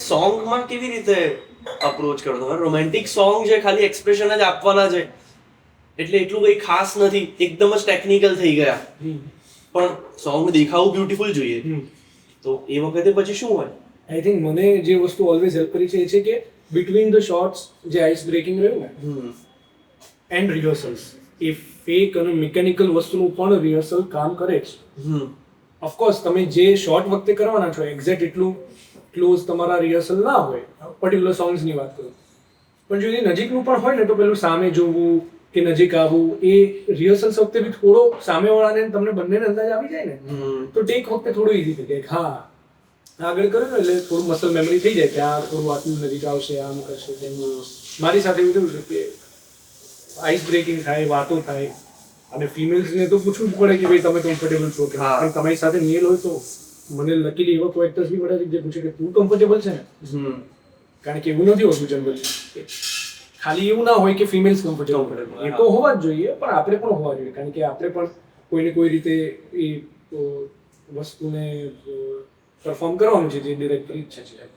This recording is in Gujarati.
સોંગમાં કેવી રીતે અપ્રોચ કરો તમે? રોમેન્ટિક સોંગ છે, ખાલી એક્સપ્રેશન જ આપવાના છે એટલે એટલું કંઈ ખાસ નથી, એકદમ જ ટેકનિકલ થઈ ગયા, પણ સોંગ દેખાવું બ્યુટીફુલ જોઈએ, તો એ વખતે પછી શું હોય? આઈ થિંક મને જે વસ્તુ ઓલવેઝ હેલ્પ કરી છે એ છે કે બિટવીન ધ શોર્ટ્સ જે આઈસ બ્રેકિંગ રહ્યું ને એન્ડ રિહર્સલ્સ, એ ફેક અને મિકેનિકલ વસ્તુનું પણ રિહર્સલ કામ કરે છે. ઓફકોર્સ તમે જે શોર્ટ વખતે કરવાના છો એક્ઝેક્ટ એટલું ક્લોઝ તમારા રિહર્સલ ના હોય, પર્ટિક્યુલર સોંગ્સની વાત કરું, પણ જો એ નજીકનું પણ હોય ને તો પેલું સામે જોવું કે નજીક આવવું, એ રિહર્સલ્સ વખતે બી થોડો સામેવાળાને તમને બંનેને અંદાજ આવી જાય ને તો ટેક વખતે થોડું ઈઝી થઈ જાય. હા, આગળ કર્યું ને એટલે થોડું મસલ મેમરી થઈ જાય કે આ થોડું આટલું નજીક આવશે, આમ કરશે તેમ. મારી સાથે એવું થયું છે કે આઈસ બ્રેકિંગ થાય, વાતો થાય, અને ફિમેલ્સને તો પૂછવું જ પડે કે ભાઈ તમે કમ્ફર્ટેબલ છો કે પણ તમારી સાથે મેલ હોય તો મને લકીલી એવા કોઈ એક્ટર્સ બી બધા જે પૂછે કે તું કમ્ફર્ટેબલ છે ને, કારણ કે એવું નથી હોતું જનરલી, ખાલી એવું ના હોય કે ફિમેલ્સ કમ્ફર્ટેબલ, એ તો હોવા જ જોઈએ, પણ આપણે પણ હોવા જોઈએ, કારણ કે આપણે પણ કોઈને કોઈ રીતે એ વસ્તુને પરફોર્મ કરવાનું છે જે ડિરેક્ટરની ઈચ્છા છે.